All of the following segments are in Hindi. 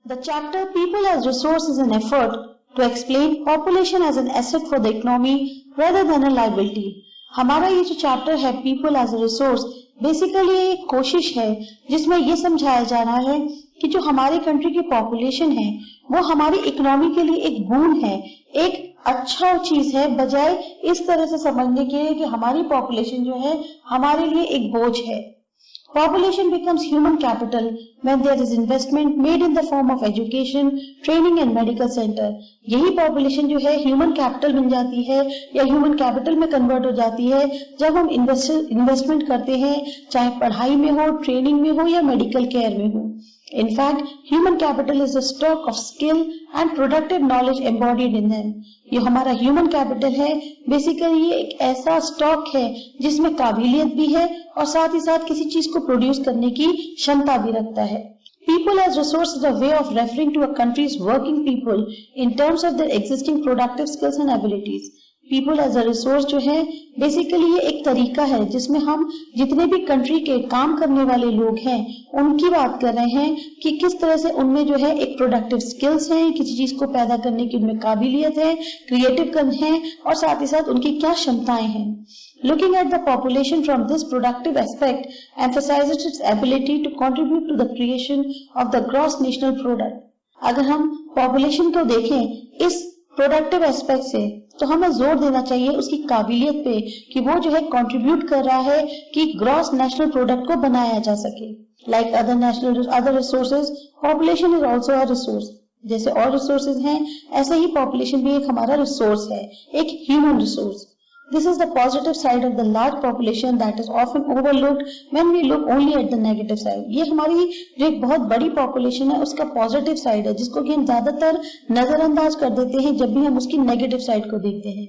The chapter People as Resource is an effort to explain population as an asset for the economy rather than a liability. हमारा ये जो चैप्टर है People as a Resource basically एक कोशिश है जिसमें ये समझाया जा रहा है कि जो हमारे कंट्री की पॉपुलेशन है वो हमारी इकोनॉमी के लिए एक बून है, एक अच्छा चीज है, बजाय इस तरह से समझने के कि हमारी पॉपुलेशन जो है हमारे लिए एक बोझ है. Population becomes human capital when there is investment made in the form of education, training and medical center. यही population जो है human capital बन जाती है या human capital में convert हो जाती है जब हम investment करते हैं, चाहे पढ़ाई में हो, ट्रेनिंग में हो या मेडिकल केयर में हो. In fact, human capital is a stock of skill and productive knowledge embodied in them. ये हमारा ह्यूमन कैपिटल है, बेसिकली ये एक ऐसा स्टॉक है जिसमें काबिलियत भी है और साथ ही साथ किसी चीज को प्रोड्यूस करने की क्षमता भी रखता है. People as resource is a way of referring to a country's working people in terms of their existing productive skills and abilities. People as a resource जो है बेसिकली ये एक तरीका है जिसमें हम जितने भी कंट्री के काम करने वाले लोग हैं उनकी बात कर रहे हैं कि किस तरह से उनमें जो है एक प्रोडक्टिव स्किल्स हैं, किसी चीज को पैदा करने की उनमें काबिलियत है, क्रिएटिव है और साथ ही साथ उनकी क्या क्षमताएं हैं. Looking at the population from this productive aspect emphasizes its ability to contribute to the creation of the gross national product. अगर हम पॉपुलेशन को देखें इस प्रोडक्टिव एस्पेक्ट से तो हमें जोर देना चाहिए उसकी काबिलियत पे कि वो जो है कंट्रीब्यूट कर रहा है कि ग्रॉस नेशनल प्रोडक्ट को बनाया जा सके. Like other resources, population is also a resource. जैसे और रिसोर्सेज हैं ऐसे ही पॉपुलेशन भी एक हमारा रिसोर्स है, एक human resource. This is the positive side of the large population that is often overlooked when we look only at the negative side. ये हमारी जो एक बहुत बड़ी population है उसका positive side है जिसको कि हम ज्यादातर नजरअंदाज कर देते हैं जब भी हम उसकी negative side को देखते हैं.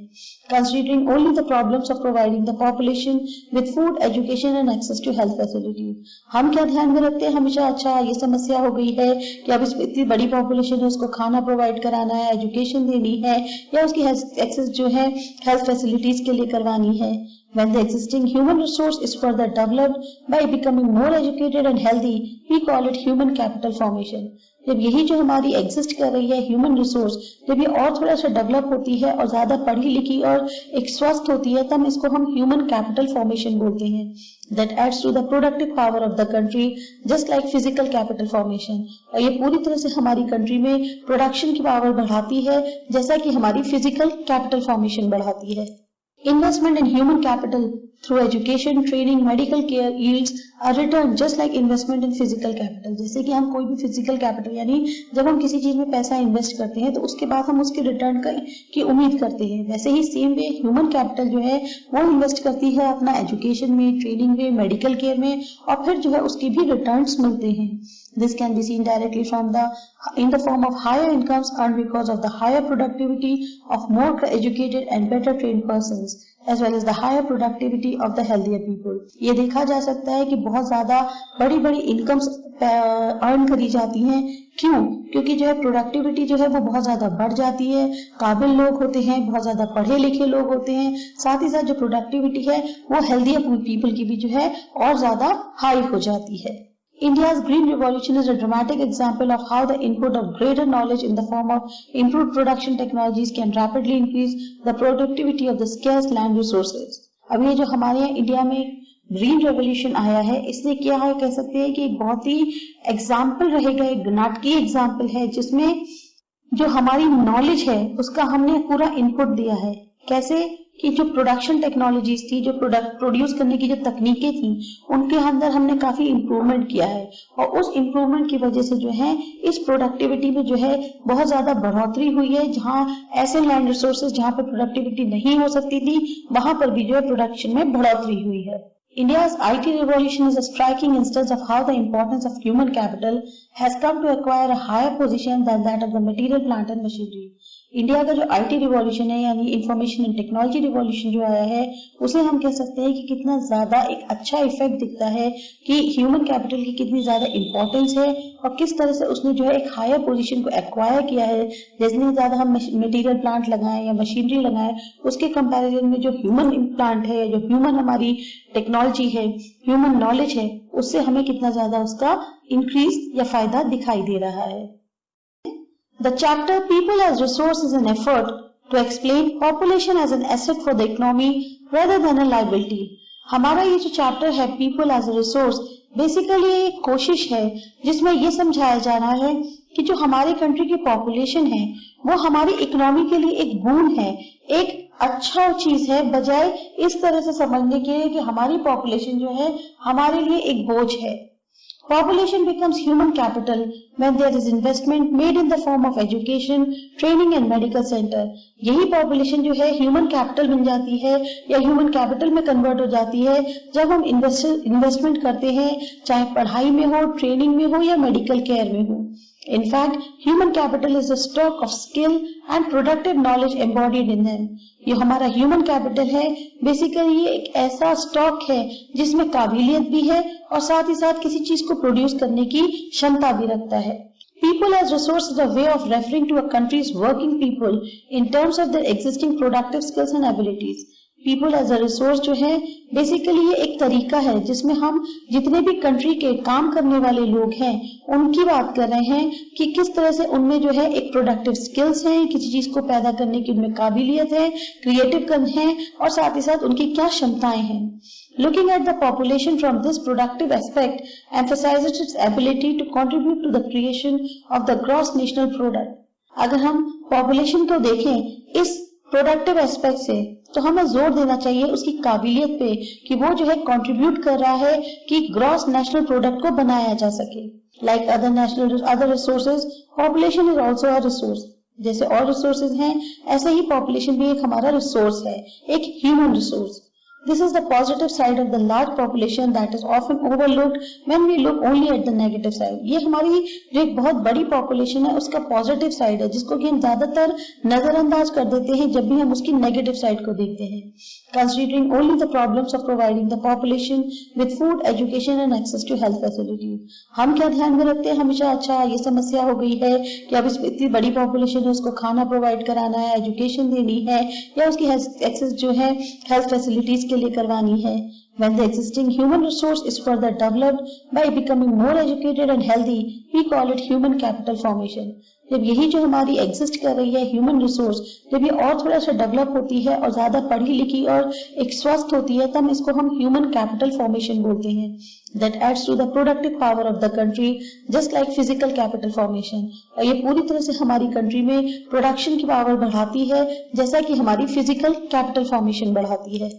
Considering only the problems of providing the population with food, education and access to health facilities. हम क्या ध्यान में रखते हैं हमेशा, अच्छा ये समस्या हो गई है कि अब इसमें इतनी बड़ी population है उसको खाना प्रोवाइड कराना है, एजुकेशन देनी है या उसकी एक्सेस जो है हेल्थ फैसिलिटीज के लिए करवानी है. When the existing human resource is further developed by becoming more educated and healthy, we call it human capital formation. जब यही जो हमारी एग्जिस्ट कर रही है ह्यूमन रिसोर्स जब ये और थोड़ा सा डेवलप होती है और ज्यादा पढ़ी लिखी और एक स्वस्थ होती है तब इसको हम ह्यूमन कैपिटल फॉर्मेशन बोलते हैं. That adds to the productive power of the country just like physical capital formation. और ये पूरी तरह से हमारी कंट्री में प्रोडक्शन की पावर बढ़ाती है जैसा कि हमारी फिजिकल कैपिटल फॉर्मेशन बढ़ाती है. Investment in human capital through education, training, medical care yields a return just like investment in physical capital. जैसे कि हम कोई भी physical capital यानी जब हम किसी चीज में पैसा इन्वेस्ट करते हैं तो उसके बाद हम उसके रिटर्न की उम्मीद करते हैं, वैसे ही सेम वे ह्यूमन कैपिटल जो है वो इन्वेस्ट करती है अपना एजुकेशन में, ट्रेनिंग में, मेडिकल केयर में और फिर जो है उसके भी रिटर्न्स मिलते हैं. This can be seen directly in the form of higher incomes earned because of the higher productivity of more educated and better trained persons, as well as the higher productivity of the healthier people. ये देखा जा सकता है कि बहुत ज्यादा बड़ी बड़ी इनकम्स अर्न करी जाती हैं. क्यों? क्योंकि जो है प्रोडक्टिविटी जो है वो बहुत ज्यादा बढ़ जाती है, काबिल लोग होते हैं, बहुत ज्यादा पढ़े लिखे लोग होते हैं, साथ ही साथ जो प्रोडक्टिविटी है वो हेल्थियर पीपल की भी जो है और ज्यादा हाई हो जाती है. India's Green Revolution is a dramatic example of how the input of greater knowledge in the form of improved production technologies can rapidly increase the productivity of the scarce land resources. अब ये जो हमारे यहाँ इंडिया में ग्रीन रेवोल्यूशन आया है इसने क्या है कह सकते हैं कि एक बहुत ही एग्जाम्पल रहेगा, एक नाटकीय एग्जाम्पल है जिसमें जो हमारी नॉलेज है उसका हमने पूरा इनपुट दिया है. कैसे कि जो प्रोडक्शन टेक्नोलॉजीज थी, जो प्रोडक्ट प्रोड्यूस करने की जो तकनीकें थी उनके अंदर हमने काफी इम्प्रूवमेंट किया है और उस इम्प्रूवमेंट की वजह से जो है इस प्रोडक्टिविटी में जो है बहुत ज्यादा बढ़ोतरी हुई है. जहां ऐसे लैंड रिसोर्सेज जहां पर प्रोडक्टिविटी नहीं हो सकती थी वहां पर भी जो है प्रोडक्शन में बढ़ोतरी हुई है. India's IT revolution is a striking instance of how the importance of human capital has come to acquire a higher position than that of the material plant and machinery. India का जो आईटी रिवॉल्यूशन है यानी इंफॉर्मेशन एंड टेक्नोलॉजी रिवॉल्यूशन जो आया है उसे हम कह सकते हैं कि कितना ज्यादा एक अच्छा इफेक्ट दिखता है कि ह्यूमन कैपिटल की कितनी ज्यादा इंपॉर्टेंस है और किस तरह से उसने जो है एक हायर पोजीशन को एक्वायर किया है. जितनी ज्यादा हम मटेरियल प्लांट लगाएं या मशीनरी लगाएं उसके कंपैरिजन में जो ह्यूमन प्लांट है, जो ह्यूमन हमारी टेक्नोलॉजी है, ह्यूमन नॉलेज है, उससे हमें कितना ज्यादा उसका इंक्रीज या फायदा दिखाई दे रहा है. The chapter People as Resource is an effort to explain population as an asset for the economy rather than a liability. हमारा ये जो चैप्टर है People as a Resource basically एक कोशिश है जिसमें ये समझाया जा रहा है कि जो हमारे कंट्री की पॉपुलेशन है वो हमारी इकोनॉमी के लिए एक बून है, एक अच्छा चीज है, बजाय इस तरह से समझने के कि हमारी पॉपुलेशन जो है हमारे लिए एक बोझ है. Population becomes human capital when there is investment made in the form of education, training and medical center. यही population जो है human capital बन जाती है या human capital में convert हो जाती है जब हम investment करते हैं, चाहे पढ़ाई में हो, training में हो या medical care में हो. In fact, human capital is a stock of skill and productive knowledge embodied in them. ये हमारा ह्यूमन कैपिटल है, बेसिकली ये एक ऐसा स्टॉक है जिसमें काबिलियत भी है और साथ ही साथ किसी चीज को प्रोड्यूस करने की क्षमता भी रखता है. People as resource is a way of referring to a country's working people in terms of their existing productive skills and abilities. People as a resource जो है बेसिकली ये एक तरीका है जिसमें हम जितने भी कंट्री के काम करने वाले लोग हैं उनकी बात कर रहे हैं कि किस तरह से उनमें जो है एक प्रोडक्टिव स्किल्स हैं, किसी चीज को पैदा करने की उनमें काबिलियत है, क्रिएटिव है और साथ ही साथ उनकी क्या क्षमताएं हैं. Looking at the population from this productive aspect emphasizes its ability to contribute to the creation of the gross national product. अगर हम पॉपुलेशन को देखें इस प्रोडक्टिव एस्पेक्ट से तो हमें जोर देना चाहिए उसकी काबिलियत पे कि वो जो है कंट्रीब्यूट कर रहा है कि ग्रॉस नेशनल प्रोडक्ट को बनाया जा सके. Like other resources, population is also a resource. जैसे और रिसोर्सेज हैं ऐसे ही पॉपुलेशन भी एक हमारा रिसोर्स है, एक human resource. This is the positive side of the large population that is often overlooked when we look only at the negative side. ये हमारी जो एक बहुत बड़ी population है उसका positive side है जिसको कि हम ज्यादातर नजरअंदाज कर देते हैं जब भी हम उसकी negative side को देखते हैं. Considering only the problems of providing the population with food, education and access to health facilities. हम क्या ध्यान में रखते हैं हमेशा, अच्छा ये समस्या हो गई है कि अब इतनी बड़ी population है उसको खाना प्रोवाइड कराना है, एजुकेशन देनी है या उसकी एक्सेस जो है हेल्थ फैसिलिटीज के लिए करवानी है. When the existing human resource is further developed by becoming more educated and healthy, we call it human capital formation. जब यही जो हमारी एग्जिस्ट कर रही है ह्यूमन रिसोर्स जब ये और थोड़ा सा डेवलप होती है और ज्यादा पढ़ी लिखी और एक स्वस्थ होती है तब इसको हम ह्यूमन कैपिटल फॉर्मेशन बोलते हैं. That adds to the productive power of the country just like physical capital formation. और ये पूरी तरह से हमारी कंट्री में प्रोडक्शन की पावर बढ़ाती है जैसा कि हमारी फिजिकल कैपिटल फॉर्मेशन बढ़ाती है.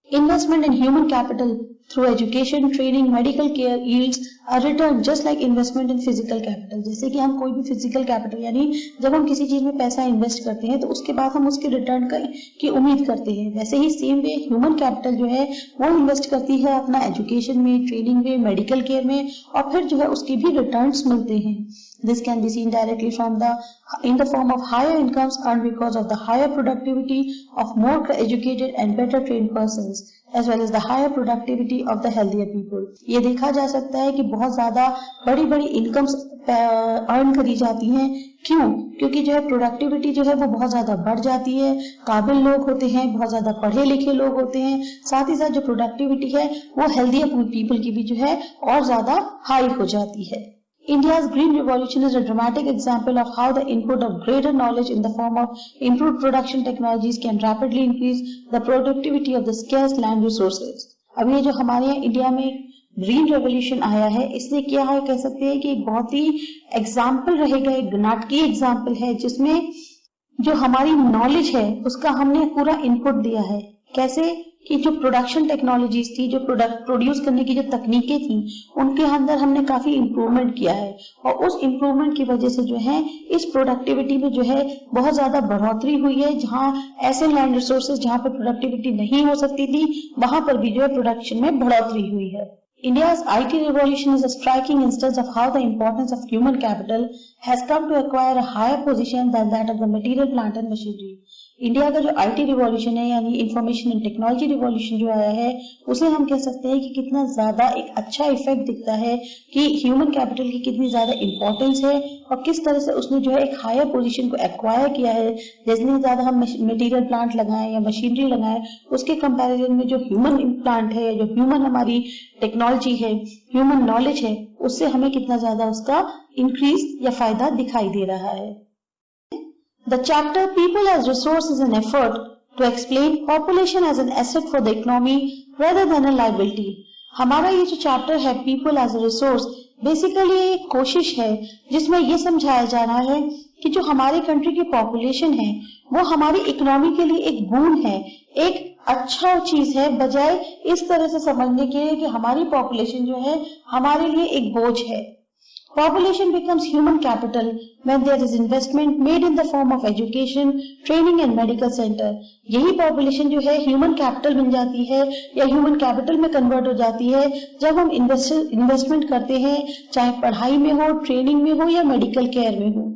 Investment in human capital through education, training, medical care yields a return just like investment in physical capital. जैसे कि हम कोई भी physical capital यानी जब हम किसी चीज में पैसा इन्वेस्ट करते हैं तो उसके बाद हम उसके रिटर्न की उम्मीद करते हैं, वैसे ही सेम वे ह्यूमन कैपिटल जो है वो इन्वेस्ट करती है अपना एजुकेशन में, ट्रेनिंग में, मेडिकल केयर में और फिर जो है उसके भी रिटर्न्स मिलते हैं. This can be seen directly in the form of higher incomes earned because of the higher productivity of more educated and better trained persons, as well as the higher productivity of the healthier people. ये देखा जा सकता है कि बहुत ज्यादा बड़ी बड़ी इनकम्स अर्न करी जाती हैं. क्यों? क्योंकि जो है प्रोडक्टिविटी जो है वो बहुत ज्यादा बढ़ जाती है, काबिल लोग होते हैं, बहुत ज्यादा पढ़े लिखे लोग होते हैं, साथ ही साथ जो प्रोडक्टिविटी है वो हेल्थियर पीपल की भी जो है और ज्यादा हाई हो जाती है. India's Green Revolution is a dramatic example of how the input of greater knowledge in the form of improved production technologies can rapidly increase the productivity of the scarce land resources. अब ये जो हमारे यहाँ इंडिया में ग्रीन रेवोल्यूशन आया है इसने क्या है कह सकते हैं कि एक बहुत ही एग्जाम्पल रहेगा, एक नाटकीय एग्जाम्पल है जिसमें जो हमारी नॉलेज है उसका हमने पूरा इनपुट दिया है. कैसे कि जो प्रोडक्शन टेक्नोलॉजीज थी, जो प्रोडक्ट प्रोड्यूस करने की जो तकनीकें थी उनके अंदर हमने काफी इम्प्रूवमेंट किया है और उस इम्प्रूवमेंट की वजह से जो है इस प्रोडक्टिविटी में जो है बहुत ज्यादा बढ़ोतरी हुई है. जहां ऐसे लैंड रिसोर्सेज जहां पर प्रोडक्टिविटी नहीं हो सकती थी वहां पर भी जो है प्रोडक्शन में बढ़ोतरी हुई है. India's IT revolution is a striking instance of how the importance of human capital has come to acquire a higher position than that of the material plant and machinery. India का जो आईटी रिवॉल्यूशन है यानी इंफॉर्मेशन एंड टेक्नोलॉजी रिवॉल्यूशन जो आया है उसे हम कह सकते हैं कि कितना ज्यादा एक अच्छा इफेक्ट दिखता है कि ह्यूमन कैपिटल की कितनी ज्यादा इंपॉर्टेंस है और किस तरह से उसने जो है एक हायर पोजीशन को एक्वायर किया है. जितनी ज्यादा हम मटेरियल प्लांट लगाएं या मशीनरी लगाएं उसके कंपैरिजन में जो ह्यूमन प्लांट है, जो ह्यूमन हमारी टेक्नोलॉजी है, ह्यूमन नॉलेज है, उससे हमें कितना ज्यादा उसका इंक्रीज या फायदा दिखाई दे रहा है. The chapter People as Resource is an effort to explain population as an asset for the economy rather than a liability. हमारा ये जो चैप्टर है People as a Resource basically एक कोशिश है जिसमें ये समझाया जा रहा है कि जो हमारी कंट्री की पॉपुलेशन है वो हमारी इकोनॉमी के लिए एक बून है, एक अच्छा चीज है, बजाय इस तरह से समझने के कि हमारी पॉपुलेशन जो है हमारे लिए एक बोझ है. Population becomes human capital when there is investment made in the form of education, training and medical center. यही population जो है human capital बन जाती है या human capital में convert हो जाती है जब हम investment करते हैं, चाहे पढ़ाई में हो, training में हो या medical care में हो.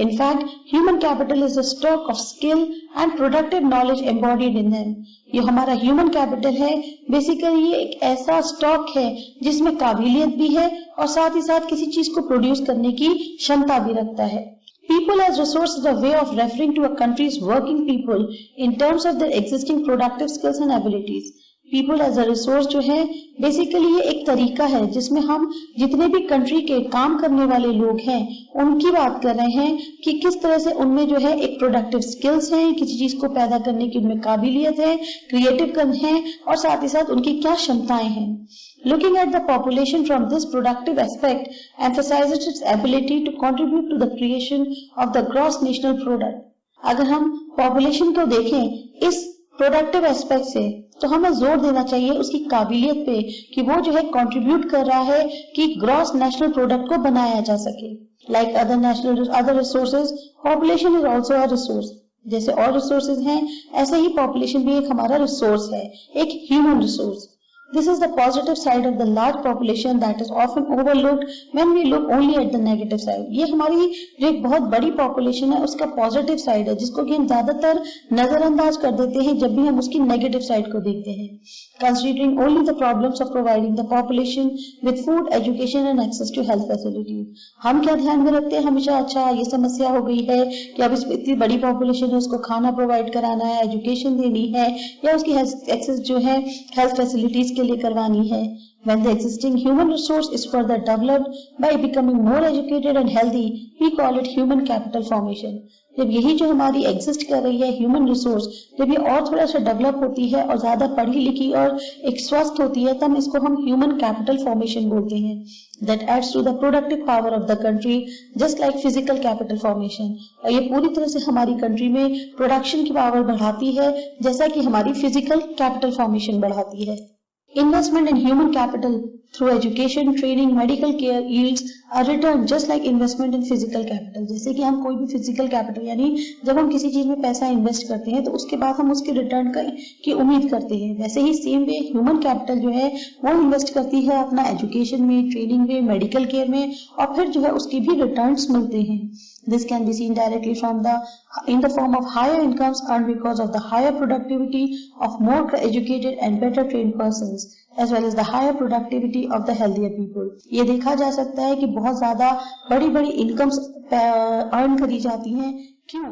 In fact, human capital is a stock of skill and productive knowledge embodied in them. ये हमारा ह्यूमन कैपिटल है, बेसिकली ये एक ऐसा स्टॉक है जिसमें काबिलियत भी है और साथ ही साथ किसी चीज को प्रोड्यूस करने की क्षमता भी रखता है. People as resource is a way of referring to a country's working people in terms of their existing productive skills and abilities. People as a resource जो है बेसिकली ये एक तरीका है जिसमें हम जितने भी कंट्री के काम करने वाले लोग हैं उनकी बात कर रहे हैं कि किस तरह से उनमें जो है एक प्रोडक्टिव स्किल्स हैं, किसी चीज को पैदा करने की उनमें काबिलियत है, क्रिएटिव है और साथ ही साथ उनकी क्या क्षमताएं हैं. Looking at the population from this productive aspect emphasizes its ability to contribute to the creation of the gross national product. अगर हम पॉपुलेशन को देखें इस प्रोडक्टिव एस्पेक्ट से तो हमें जोर देना चाहिए उसकी काबिलियत पे कि वो जो है कंट्रीब्यूट कर रहा है कि ग्रॉस नेशनल प्रोडक्ट को बनाया जा सके. Like other resources, population is also a resource. जैसे और रिसोर्सेज हैं ऐसे ही पॉपुलेशन भी एक हमारा रिसोर्स है, एक human resource. This is the positive side of the large population that is often overlooked when we look only at the negative side. ये हमारी जो एक बहुत बड़ी population है उसका positive side है जिसको कि हम ज्यादातर नजरअंदाज कर देते हैं जब भी हम उसकी negative side को देखते हैं. Considering only the problems of providing the population with food, education and access to health facilities. हम क्या ध्यान में रखते हैं हमेशा, अच्छा ये समस्या हो गई है कि अब इस इतनी बड़ी population है उसको खाना प्रोवाइड कराना है, एजुकेशन देनी है या उसकी एक्सेस जो है हेल्थ फैसिलिटीज के लिए करवानी है. When the existing human resource is further developed by becoming more educated and healthy, we call it human capital formation. जब यही जो हमारी एग्जिस्ट कर रही है ह्यूमन रिसोर्स जब ये और थोड़ा सा डेवलप होती है और ज्यादा पढ़ी लिखी और एक स्वस्थ होती है तब इसको हम ह्यूमन कैपिटल फॉर्मेशन बोलते हैं. That adds to the productive power of the country just like physical capital formation. और ये पूरी तरह से हमारी कंट्री में प्रोडक्शन की पावर बढ़ाती है जैसा कि हमारी फिजिकल कैपिटल फॉर्मेशन बढ़ाती है. Investment in human capital through education, training, medical care yields a return just like investment in physical capital. जैसे कि हम कोई भी physical capital यानी जब हम किसी चीज में पैसा इन्वेस्ट करते हैं तो उसके बाद हम उसके रिटर्न की उम्मीद करते हैं, वैसे ही सेम वे ह्यूमन कैपिटल जो है वो इन्वेस्ट करती है अपना एजुकेशन में, ट्रेनिंग में, मेडिकल केयर में और फिर जो है उसके भी रिटर्न्स मिलते हैं. This can be seen directly in the form of higher incomes earned because of the higher productivity of more educated and better trained persons, as well as the higher productivity of the healthier people. ये देखा जा सकता है कि बहुत ज्यादा बड़ी बड़ी इनकम्स अर्न करी जाती हैं. क्यों?